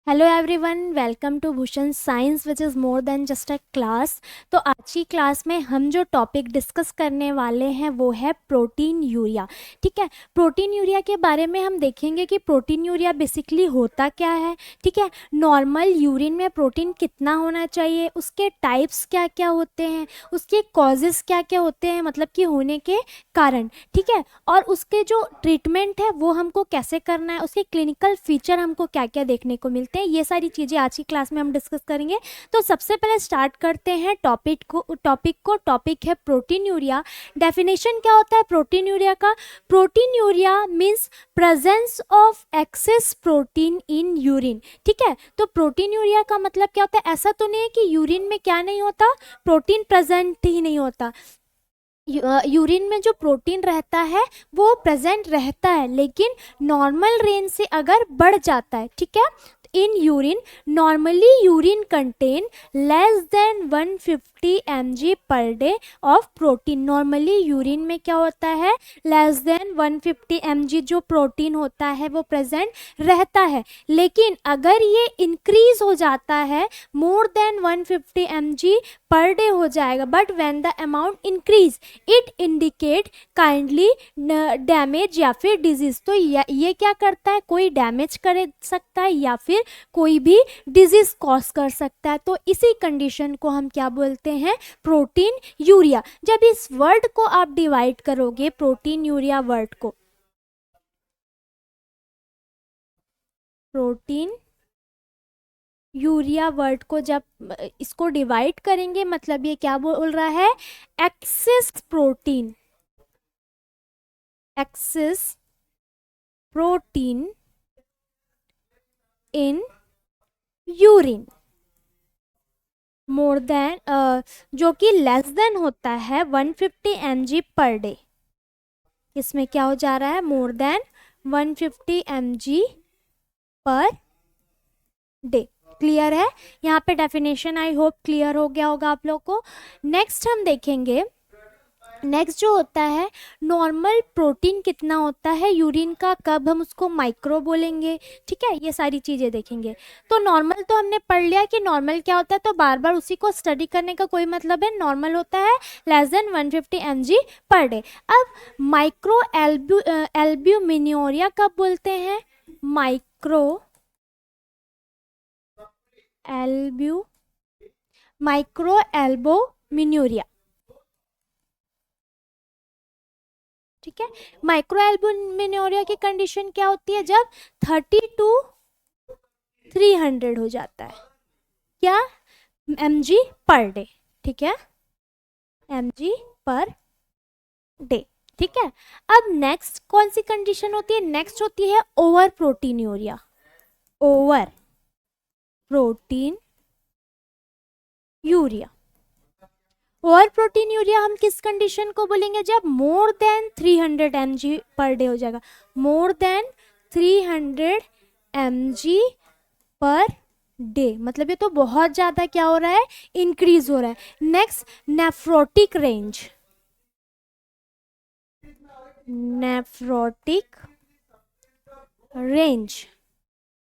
Hello everyone, welcome to Bhushan Science which is more than just a class. तो आज की class में हम जो टॉपिक डिस्कस करने वाले हैं वो है प्रोटीन यूरिया। ठीक है, प्रोटीन यूरिया के बारे में हम देखेंगे कि प्रोटीन यूरिया बेसिकली होता क्या है। ठीक है, नॉर्मल यूरिन में प्रोटीन कितना होना चाहिए, उसके टाइप्स क्या क्या होते हैं, उसके कॉजेस क्या क्या होते हैं, मतलब कि होने के कारण। ठीक है, और उसके जो ट्रीटमेंट है वो हमको कैसे करना है, उसके क्लिनिकल फीचर हमको क्या क्या देखने को मिलते हैं, ये सारी चीज़ें आज की क्लास में हम डिस्कस करेंगे। तो सबसे पहले स्टार्ट करते हैं टॉपिक है प्रोटीन यूरिया। डेफिनेशन क्या होता है प्रोटीन यूरिया का? Protein urea means presence of access protein in urine. ठीक है, तो प्रोटीन यूरिया का मतलब क्या होता है? ऐसा तो नहीं है कि यूरिन में क्या नहीं होता, प्रोटीन प्रेजेंट ही नहीं होता। यूरिन में जो प्रोटीन रहता है वो प्रेजेंट रहता है, लेकिन नॉर्मल रेंज से अगर बढ़ जाता है। ठीक है, in urine normally urine contain less than 150 mg per day of protein. Normally urine में क्या होता है, लेस देन 150 mg जो प्रोटीन होता है वो प्रेजेंट रहता है, लेकिन अगर ये इंक्रीज हो जाता है more than 150 mg per day हो जाएगा, but when the amount increase it indicate kindly damage या फिर डिजीज। तो ये क्या करता है, कोई डैमेज कर सकता है या फिर कोई भी डिजीज कॉज कर सकता है। तो इसी कंडीशन को हम क्या बोलते हैं, प्रोटीन यूरिया। जब इस वर्ड को आप डिवाइड करोगे, प्रोटीन यूरिया वर्ड को, प्रोटीन यूरिया वर्ड को जब इसको डिवाइड करेंगे, मतलब ये क्या बोल रहा है, access protein, access protein in urine more than जो कि लेस देन होता है 150 mg पर डे। इसमें क्या हो जा रहा है, more than 150 mg per day. Clear है? यहाँ पे डेफिनेशन आई होप क्लियर हो गया होगा आप लोग को। नेक्स्ट हम देखेंगे, नेक्स्ट जो होता है नॉर्मल प्रोटीन कितना होता है यूरिन का, कब हम उसको माइक्रो बोलेंगे। ठीक है, ये सारी चीज़ें देखेंगे। तो नॉर्मल तो हमने पढ़ लिया कि नॉर्मल क्या होता है, तो बार बार उसी को स्टडी करने का कोई मतलब है। नॉर्मल होता है less than 150 mg per day. अब माइक्रो एल्ब्यूमिनोरिया कब बोलते हैं, माइक्रो एल्ब्यू माइक्रो एल्बोमिनोरिया। ठीक है, माइक्रो एल्बुमिनोरिया की कंडीशन क्या होती है, जब 30 टू 300 हो जाता है, क्या, mg पर डे। ठीक है, mg पर डे। ठीक है, अब नेक्स्ट कौन सी कंडीशन होती है, नेक्स्ट होती है over protein urea. Over protein urea, over protein urea हम किस कंडीशन को बोलेंगे, जब more than 300 mg per day हो जाएगा, more than 300 mg per day. मतलब ये तो बहुत ज़्यादा क्या हो रहा है, इंक्रीज हो रहा है। Next nephrotic range, nephrotic range,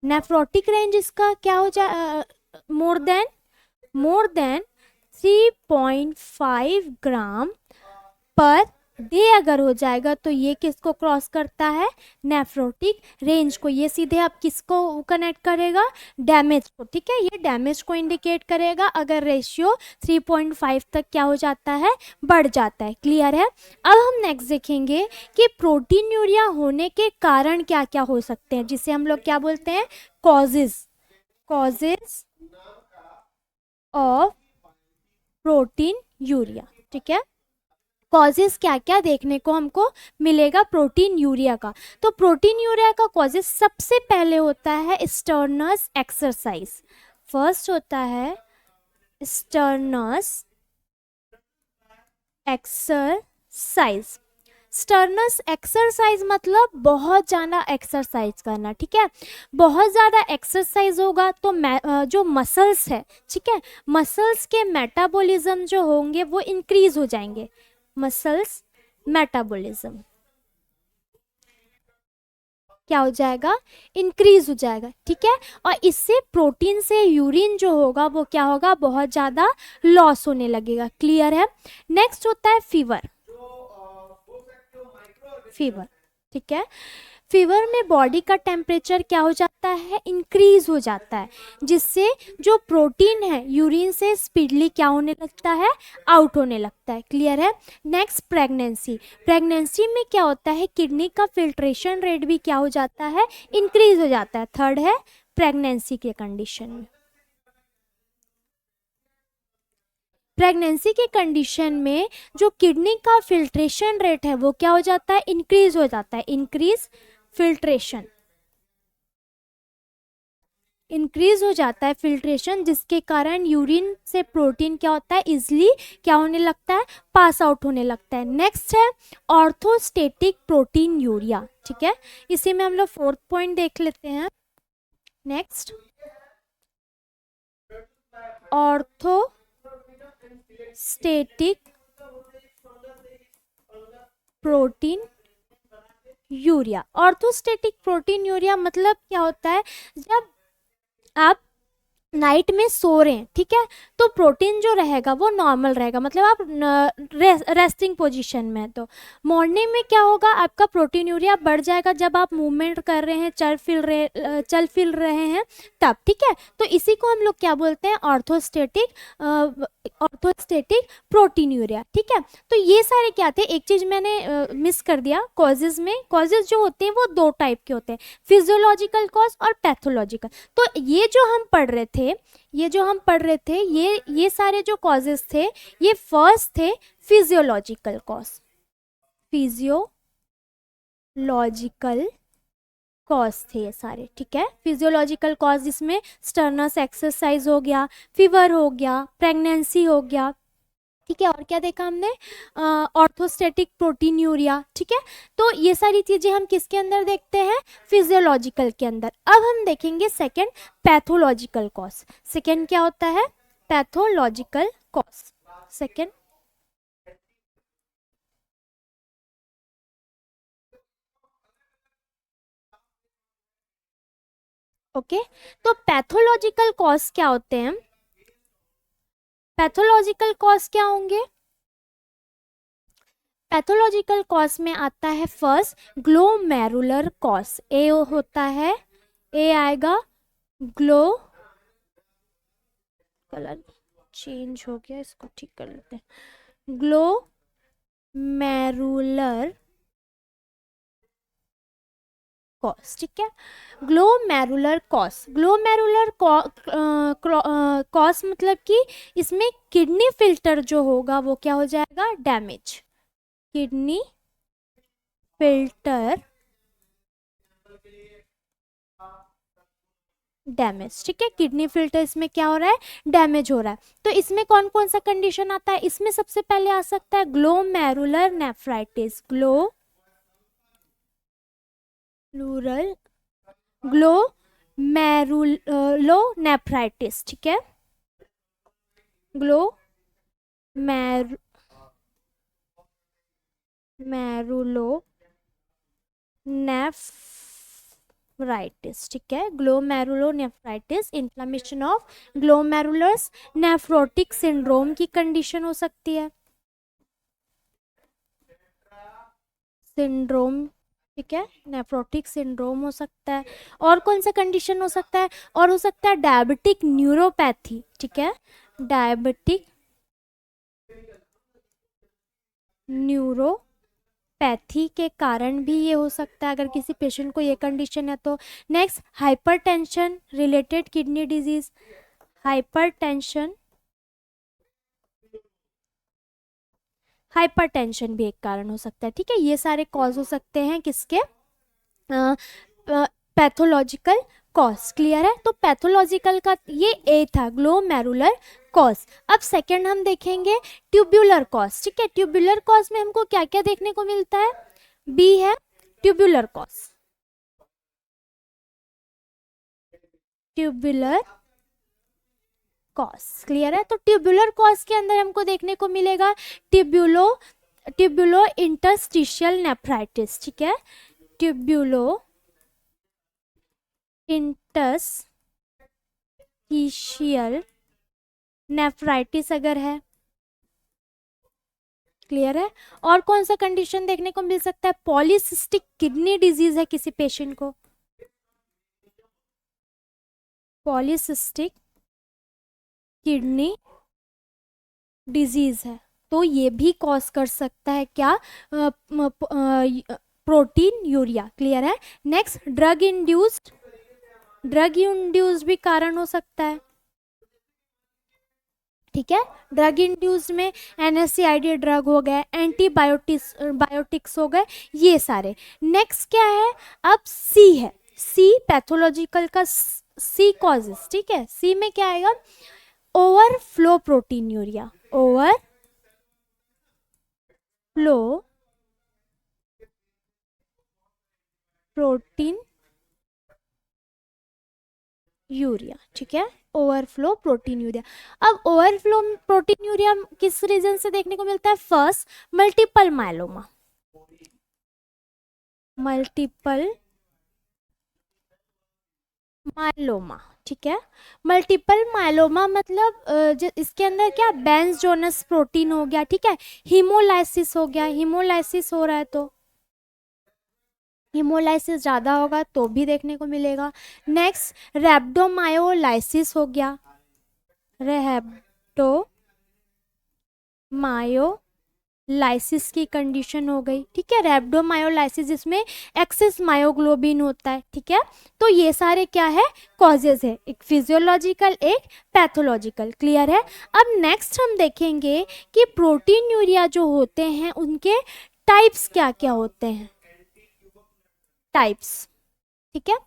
nephrotic range इसका क्या हो जा, मोर देन 3.5 ग्राम पर डे अगर हो जाएगा तो ये किसको क्रॉस करता है, नेफ्रोटिक रेंज को। ये सीधे आप किसको कनेक्ट करेगा, डैमेज को। ठीक है, ये डैमेज को इंडिकेट करेगा अगर रेशियो 3.5 तक क्या हो जाता है, बढ़ जाता है। क्लियर है? अब हम नेक्स्ट देखेंगे कि प्रोटीन यूरिया होने के कारण क्या क्या हो सकते हैं, जिसे हम लोग क्या बोलते हैं, causes, causes of protein urea. ठीक है, कॉजेस क्या क्या देखने को हमको मिलेगा प्रोटीन यूरिया का। तो प्रोटीन यूरिया का कॉजेस सबसे पहले होता है स्टर्नस एक्सरसाइज। फर्स्ट होता है स्टर्नस एक्सरसाइज। स्टर्नस एक्सरसाइज मतलब बहुत ज़्यादा एक्सरसाइज करना। ठीक है, बहुत ज़्यादा एक्सरसाइज होगा तो जो मसल्स है, ठीक है, मसल्स के मेटाबॉलिज्म जो होंगे वो इंक्रीज हो जाएंगे। मसल्स मेटाबॉलिज्म, क्या हो जाएगा, इंक्रीज हो जाएगा, ठीक है। और इससे प्रोटीन से यूरिन जो होगा वो क्या होगा, बहुत ज़्यादा लॉस होने लगेगा। क्लियर है। नेक्स्ट होता है फीवर। फीवर, ठीक है। फीवर में बॉडी का टेम्परेचर क्या हो जाता है, इंक्रीज हो जाता है, जिससे जो प्रोटीन है यूरिन से स्पीडली क्या होने लगता है, आउट होने लगता है। क्लियर है। Next pregnancy. प्रेगनेंसी में क्या होता है, किडनी का फिल्ट्रेशन रेट भी क्या हो जाता है, इंक्रीज हो जाता है। थर्ड है प्रेगनेंसी के कंडीशन में। प्रेगनेंसी के कंडीशन में जो किडनी का फिल्ट्रेशन रेट है वो क्या हो जाता है, इंक्रीज हो जाता है। इंक्रीज फिल्ट्रेशन, इंक्रीज हो जाता है फिल्ट्रेशन, जिसके कारण यूरिन से प्रोटीन क्या होता है, इजिली क्या होने लगता है, पास आउट होने लगता है। नेक्स्ट है ऑर्थोस्टेटिक प्रोटीन यूरिया, ठीक है। इसी में हम लोग फोर्थ पॉइंट देख लेते हैं। Next orthostatic protein urea. Orthostatic protein urea मतलब क्या होता है, जब आप नाइट में सो रहे हैं, ठीक है, तो प्रोटीन जो रहेगा वो नॉर्मल रहेगा, मतलब आप रेस्टिंग पोजीशन में है। तो मॉर्निंग में क्या होगा, आपका प्रोटीन यूरिया बढ़ जाएगा जब आप मूवमेंट कर रहे हैं, चल फिर रहे हैं तब, ठीक है। तो इसी को हम लोग क्या बोलते हैं, ऑर्थोस्टेटिक प्रोटीन यूरिया, ठीक है। तो ये सारे क्या थे, एक चीज़ मैंने मिस कर दिया, कॉजेज में। कॉजेज जो होते हैं वो दो टाइप के होते हैं, फिजियोलॉजिकल कॉज और पैथोलॉजिकल। तो ये जो हम पढ़ रहे थे, ये सारे जो कॉजेज थे, ये फर्स्ट थे फिजियोलॉजिकल कॉज। फिजियोलॉजिकल कॉज थे ये सारे, ठीक है। फिजियोलॉजिकल कॉज जिसमें स्टर्नस एक्सरसाइज हो गया, फीवर हो गया, प्रेगनेंसी हो गया, ठीक है। और क्या देखा हमने, ऑर्थोस्टेटिक प्रोटीन यूरिया, ठीक है। तो ये सारी चीज़ें हम किसके अंदर देखते हैं, फिजियोलॉजिकल के अंदर। अब हम देखेंगे सेकंड, पैथोलॉजिकल कॉज। सेकंड क्या होता है, पैथोलॉजिकल कॉज। Second okay. तो पैथोलॉजिकल कॉज क्या होते हैं, पैथोलॉजिकल कॉज क्या होंगे, पैथोलॉजिकल कॉज में आता है फर्स्ट ग्लोमेरुलर कॉज। ए होता है, ए आएगा ग्लो, कलर चेंज हो गया, इसको ठीक कर लेते हैं, ग्लोमेरुलर कॉज, ठीक है। ग्लोमेरुलर कॉज, ग्लोमेरुलर कॉज मतलब कि इसमें किडनी फिल्टर जो होगा वो क्या हो जाएगा, डैमेज। किडनी फिल्टर डैमेज, ठीक है। किडनी फिल्टर इसमें क्या हो रहा है, डैमेज हो रहा है। तो इसमें कौन कौन सा कंडीशन आता है, इसमें सबसे पहले आ सकता है ग्लोमेरुलर नेफ्राइटिस, ग्लोमेरुलोनेफ्राइटिस, ठीक है। ग्लोमेरुलोनेफ्राइटिस, ठीक है। Glomerulonephritis inflammation of glomerulus nephrotic syndrome की कंडीशन हो सकती है, सिंड्रोम, ठीक है। नेफ्रोटिक सिंड्रोम हो सकता है। और कौन सा कंडीशन हो सकता है, और हो सकता है डायबिटिक न्यूरोपैथी, ठीक है। डायबिटिक न्यूरोपैथी के कारण भी ये हो सकता है, अगर किसी पेशेंट को ये कंडीशन है तो। Next hypertension related kidney disease, hypertension भी एक कारण हो सकता है, ठीक है। ये सारे कॉज हो सकते हैं किसके, पैथोलॉजिकल कॉज। क्लियर है। तो पैथोलॉजिकल का ये ए था, ग्लोमेरुलर कॉज। अब सेकंड हम देखेंगे ट्यूब्युलर कॉज, ठीक है। ट्यूब्युलर कॉज में हमको क्या क्या देखने को मिलता है, बी है tubular cause, tubular cause. Clear है। तो ट्यूब्युलर कॉज के अंदर हमको देखने को मिलेगा ट्यूब्युलो इंटरस्टिशियल नेफ्राइटिस, ठीक है। ट्यूब्युलो इंटरस्टिशियल नेफ्राइटिस अगर है, क्लियर है। और कौन सा कंडीशन देखने को मिल सकता है? पॉलीसिस्टिक किडनी डिजीज है किसी पेशेंट को, पॉलीसिस्टिक किडनी डिजीज है, तो ये भी कॉज कर सकता है क्या? प्रोटीन यूरिया, क्लियर है। नेक्स्ट, ड्रग इंड्यूस्ड भी कारण हो सकता है, ठीक है। ड्रग इंड्यूस्ड में एनएसएआईडी ड्रग हो गए, बायोटिक्स हो गए, ये सारे। नेक्स्ट क्या है? अब सी है, सी पैथोलॉजिकल का सी कॉजेस, ठीक है। सी में क्या आएगा? Overflow protein urea, overflow protein urea, ठीक है। Overflow protein urea. अब ओवरफ्लो प्रोटीन यूरिया किस रीजन से देखने को मिलता है? First, multiple myeloma, multiple myeloma, ठीक है। मल्टीपल मायलोमा मतलब इसके अंदर क्या, बेंज जोनस प्रोटीन हो गया, ठीक है। हीमोलाइसिस हो गया, हीमोलाइसिस हो रहा है तो हीमोलाइसिस ज़्यादा होगा तो भी देखने को मिलेगा। नेक्स्ट, रेब्डोमायोलाइसिस हो गया, रेब्डोमायोलाइसिस की कंडीशन हो गई, ठीक है। रेब्डोमायोलाइसिस जिसमें एक्सेस मायोग्लोबिन होता है, ठीक है। तो ये सारे क्या है? कॉजेज है, एक फिजियोलॉजिकल एक पैथोलॉजिकल, क्लियर है। अब नेक्स्ट हम देखेंगे कि प्रोटीन यूरिया जो होते हैं उनके टाइप्स क्या क्या होते हैं, टाइप्स, ठीक है।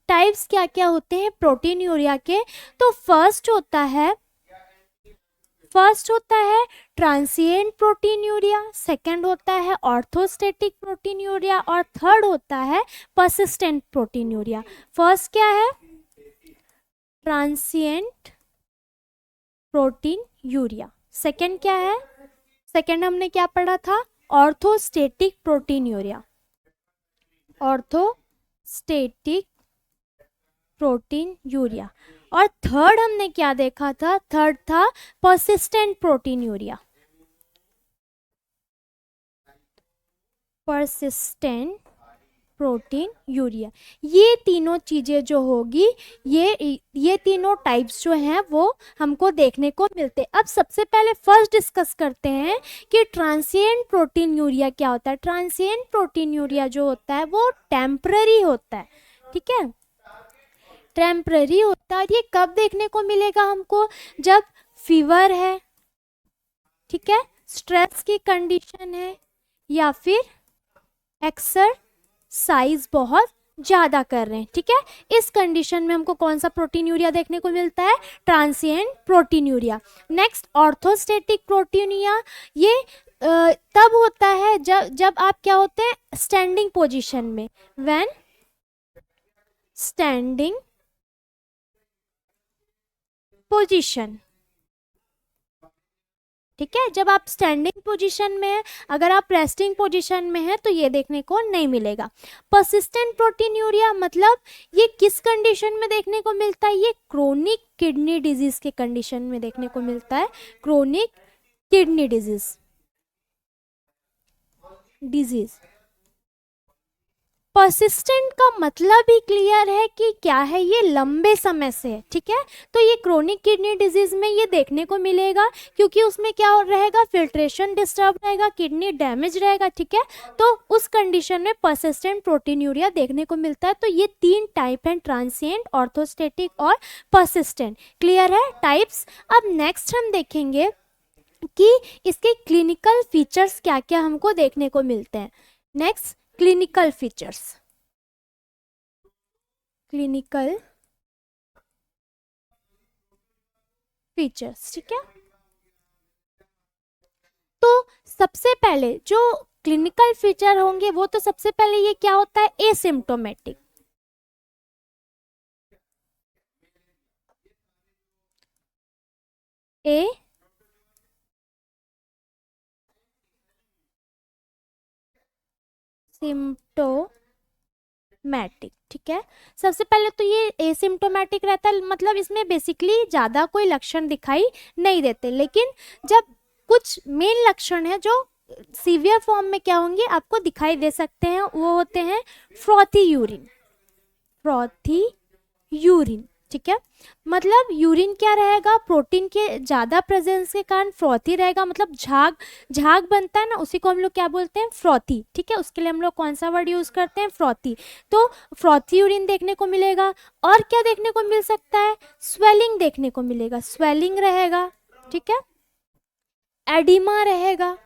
टाइप्स क्या क्या होते हैं प्रोटीन यूरिया के? तो फर्स्ट होता है ट्रांसिएंट प्रोटीन यूरिया, सेकंड होता है ऑर्थोस्टेटिक प्रोटीन यूरिया, और थर्ड होता है परसिस्टेंट प्रोटीन यूरिया। फर्स्ट क्या है? Transient protein urea. सेकंड क्या है? सेकंड हमने क्या पढ़ा था? Orthostatic protein urea, orthostatic protein urea. और थर्ड हमने क्या देखा था? थर्ड था persistent protein urea, persistent protein urea. ये तीनों चीजें जो होगी, ये तीनों टाइप्स जो हैं वो हमको देखने को मिलते हैं। अब सबसे पहले फर्स्ट डिस्कस करते हैं कि ट्रांसिएंट प्रोटीन यूरिया क्या होता है। ट्रांसिएंट प्रोटीन यूरिया जो होता है वो टेम्पररी होता है, ठीक है, टेम्पररी होता है। और ये कब देखने को मिलेगा हमको? जब फीवर है, ठीक है, स्ट्रेस की कंडीशन है, या फिर एक्सरसाइज बहुत ज्यादा कर रहे हैं, ठीक है। इस कंडीशन में हमको कौन सा प्रोटीन यूरिया देखने को मिलता है? Transient protein urea. Next, orthostatic protein urea. ये तब होता है जब आप क्या होते हैं? स्टैंडिंग पोजीशन में, व्हेन स्टैंडिंग पोजीशन, ठीक है। जब आप स्टैंडिंग पोजीशन में है, अगर आप रेस्टिंग पोजीशन में है तो ये देखने को नहीं मिलेगा। परसिस्टेंट प्रोटीन यूरिया मतलब ये किस कंडीशन में देखने को मिलता है? ये क्रोनिक किडनी डिजीज के कंडीशन में देखने को मिलता है, क्रोनिक किडनी डिजीज। परसिस्टेंट का मतलब ही क्लियर है कि क्या है? ये लंबे समय से है, ठीक है। तो ये क्रोनिक किडनी डिजीज में ये देखने को मिलेगा, क्योंकि उसमें क्या रहेगा? फिल्ट्रेशन डिस्टर्ब रहेगा, किडनी डैमेज रहेगा, ठीक है। तो उस कंडीशन में परसिस्टेंट प्रोटीन यूरिया देखने को मिलता है। तो ये तीन टाइप हैं, ट्रांसिएंट, ऑर्थोस्टेटिक और परसिस्टेंट, क्लियर है टाइप्स। अब नेक्स्ट हम देखेंगे कि इसके क्लिनिकल फीचर्स क्या क्या हमको देखने को मिलते हैं। Next, clinical features, clinical features, ठीक है। तो सबसे पहले जो क्लिनिकल फीचर होंगे वो तो सबसे पहले ये क्या होता है? एसिम्प्टोमेटिक, ए सिम्प्टोमेटिक, मैटिक, ठीक है। सबसे पहले तो ये एसिम्टोमेटिक रहता है, मतलब इसमें बेसिकली ज़्यादा कोई लक्षण दिखाई नहीं देते, लेकिन जब कुछ मेन लक्षण है जो सीवियर फॉर्म में क्या होंगे आपको दिखाई दे सकते हैं, वो होते हैं फ्रॉथी यूरिन, फ्रॉथी यूरिन, ठीक है। मतलब यूरिन क्या रहेगा, प्रोटीन के ज़्यादा प्रेजेंस के कारण फ्रॉथी रहेगा, मतलब झाग झाग बनता है ना, उसी को हम लोग क्या बोलते हैं, फ्रॉथी, ठीक है। उसके लिए हम लोग कौन सा वर्ड यूज़ करते हैं, फ्रॉथी। तो फ्रॉथी यूरिन देखने को मिलेगा। और क्या देखने को मिल सकता है, स्वेलिंग देखने को मिलेगा, स्वेलिंग रहेगा, ठीक है। एडिमा रहेगा,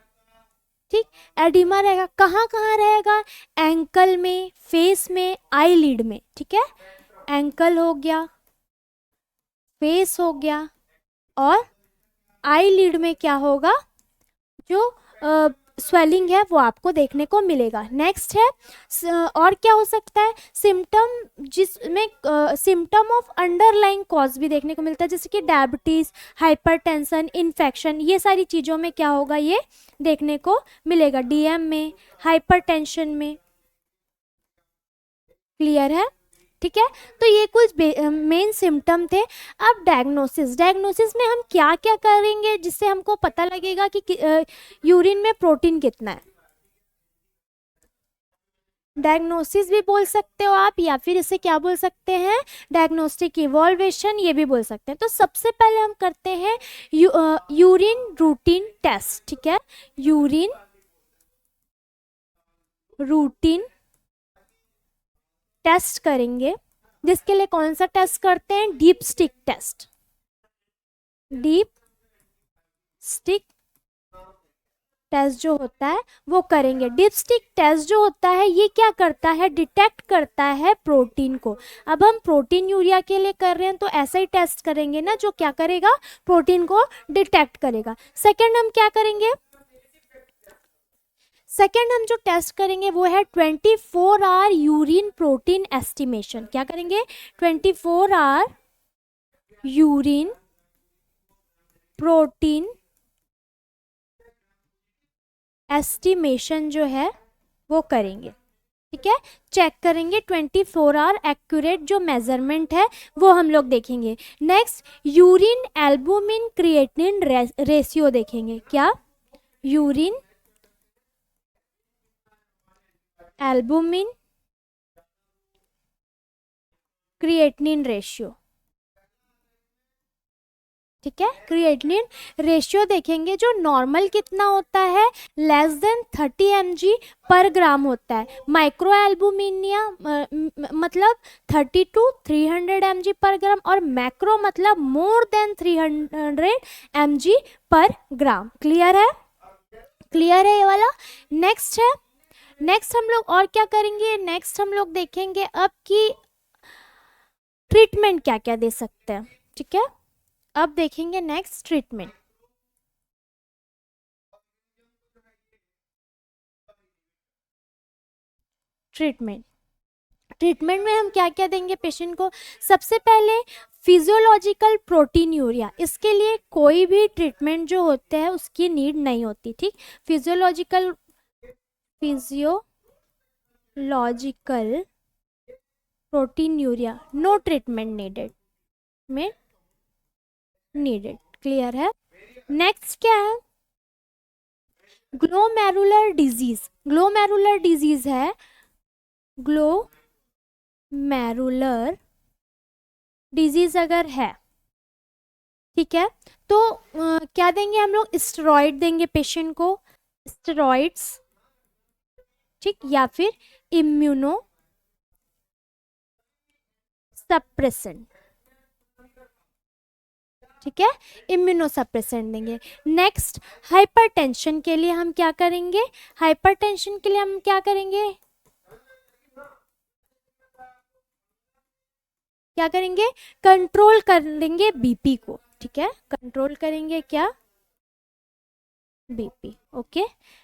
ठीक, एडिमा रहेगा। कहाँ कहाँ रहेगा, एंकल में, फेस में, आईलिड में, ठीक है। एंकल हो गया, फेस हो गया, और आईलिड में क्या होगा, जो स्वेलिंग है वो आपको देखने को मिलेगा। नेक्स्ट है और क्या हो सकता है, सिम्टम, जिसमें सिम्टम ऑफ अंडरलाइंग कॉज भी देखने को मिलता है, जैसे कि डायबिटीज, हाइपरटेंशन, इन्फेक्शन, ये सारी चीज़ों में क्या होगा, ये देखने को मिलेगा, डीएम में, हाइपरटेंशन में। क्लियर है, ठीक है। तो ये कुछ मेन सिम्टम थे। अब डायग्नोसिस, डायग्नोसिस में हम क्या क्या करेंगे जिससे हमको पता लगेगा कि यूरिन में प्रोटीन कितना है। डायग्नोसिस भी बोल सकते हो आप, या फिर इसे क्या बोल सकते हैं, डायग्नोस्टिक इवॉल्वेशन, ये भी बोल सकते हैं। तो सबसे पहले हम करते हैं यूरिन रूटीन टेस्ट, ठीक है। यूरिन रूटीन टेस्ट करेंगे, जिसके लिए कौन सा टेस्ट करते हैं, dipstick test, dipstick test जो होता है वो करेंगे। डीप स्टिक टेस्ट जो होता है ये क्या करता है, डिटेक्ट करता है प्रोटीन को। अब हम प्रोटीन यूरिया के लिए कर रहे हैं तो ऐसा ही टेस्ट करेंगे ना, जो क्या करेगा, प्रोटीन को डिटेक्ट करेगा। सेकंड हम क्या करेंगे, सेकेंड हम जो टेस्ट करेंगे वो है 24 आवर यूरिन प्रोटीन एस्टिमेशन। क्या करेंगे, 24 आवर यूरिन प्रोटीन एस्टिमेशन जो है वो करेंगे, ठीक है। चेक करेंगे 24 आवर एक्यूरेट जो मेजरमेंट है वो हम लोग देखेंगे। Next urine albumin creatinine ratio देखेंगे। क्या, यूरिन एल्बुमिन क्रिएटिनिन रेशियो, ठीक है। क्रिएटिनिन रेशियो देखेंगे, जो नॉर्मल कितना होता है, लेस देन 30 mg पर ग्राम होता है। माइक्रो एल्बुमिनिया मतलब 30 to 300 mg पर ग्राम, और मैक्रो मतलब मोर देन 300 mg पर ग्राम। क्लियर है, क्लियर है ये वाला। नेक्स्ट है, नेक्स्ट हम लोग और क्या करेंगे, नेक्स्ट हम लोग देखेंगे अब कि ट्रीटमेंट क्या क्या दे सकते हैं, ठीक है। अब देखेंगे नेक्स्ट ट्रीटमेंट। ट्रीटमेंट, ट्रीटमेंट में हम क्या क्या देंगे पेशेंट को, सबसे पहले फिजियोलॉजिकल प्रोटीन यूरिया। इसके लिए कोई भी ट्रीटमेंट जो होते हैं उसकी नीड नहीं होती, ठीक। Physiological proteinuria, no treatment needed में नीडेड। क्लियर है। नेक्स्ट क्या है, ग्लोमेरुलर डिजीज। ग्लोमेरुलर डिजीज है, ग्लोमेरुलर डिजीज अगर है, ठीक है, तो क्या देंगे हम लोग, स्टेरॉइड देंगे पेशेंट को, स्टेरॉइड्स, ठीक, या फिर इम्यूनो सप्रेसेंट, ठीक है, इम्यूनो सप्रेसेंट देंगे। नेक्स्ट हाइपरटेंशन के लिए हम क्या करेंगे, हाइपरटेंशन के लिए हम क्या करेंगे, क्या करेंगे, कंट्रोल करेंगे बीपी को, ठीक है, कंट्रोल करेंगे क्या, BP. Okay.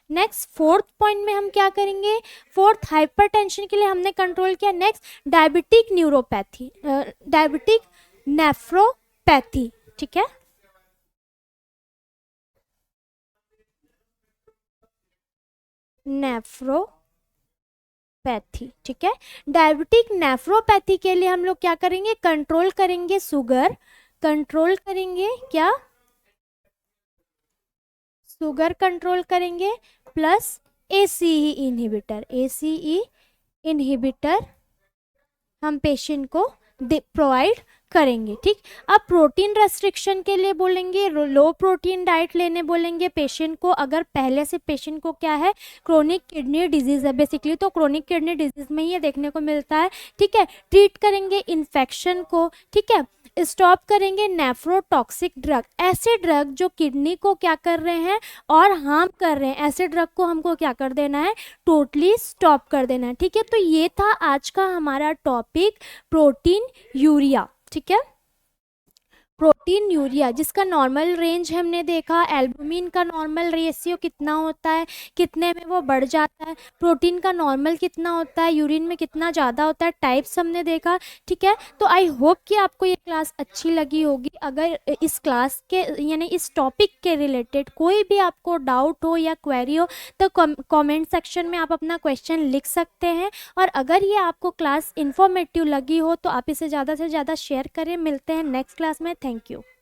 Next fourth point में हम क्या करेंगे, फोर्थ हाइपरटेंशन के लिए हमने कंट्रोल किया। Next diabetic neuropathy, diabetic nephropathy, ठीक है, नेफ्रो पैथी, ठीक है। डायबिटिक नेफ्रोपैथी के लिए हम लोग क्या करेंगे, कंट्रोल करेंगे शुगर, कंट्रोल करेंगे क्या, शुगर कंट्रोल करेंगे, plus ACE inhibitor, ACE inhibitor हम पेशेंट को प्रोवाइड करेंगे, ठीक। अब प्रोटीन रेस्ट्रिक्शन के लिए बोलेंगे, लो प्रोटीन डाइट लेने बोलेंगे पेशेंट को, अगर पहले से पेशेंट को क्या है, क्रोनिक किडनी डिजीज है बेसिकली, तो क्रोनिक किडनी डिजीज में ही ये देखने को मिलता है, ठीक है। ट्रीट करेंगे इन्फेक्शन को, ठीक है। स्टॉप करेंगे नेफ्रोटॉक्सिक ड्रग, ऐसे ड्रग जो किडनी को क्या कर रहे हैं और हार्म कर रहे हैं, ऐसे ड्रग को हमको क्या कर देना है, टोटली स्टॉप कर देना है, ठीक है। तो ये था आज का हमारा टॉपिक प्रोटीन यूरिया, ठीक है। प्रोटीन यूरिया जिसका नॉर्मल रेंज हमने देखा, एल्बुमिन का नॉर्मल रेशियो कितना होता है, कितने में वो बढ़ जाता है, प्रोटीन का नॉर्मल कितना होता है, यूरिन में कितना ज़्यादा होता है, टाइप्स हमने देखा, ठीक है। तो आई होप कि आपको ये क्लास अच्छी लगी होगी। अगर इस क्लास के यानी इस टॉपिक के रिलेटेड कोई भी आपको डाउट हो या क्वेरी हो तो कमेंट सेक्शन में आप अपना क्वेश्चन लिख सकते हैं। और अगर ये आपको क्लास इन्फॉर्मेटिव लगी हो तो आप इसे ज़्यादा से ज़्यादा शेयर करें। मिलते हैं नेक्स्ट क्लास में। Thank you.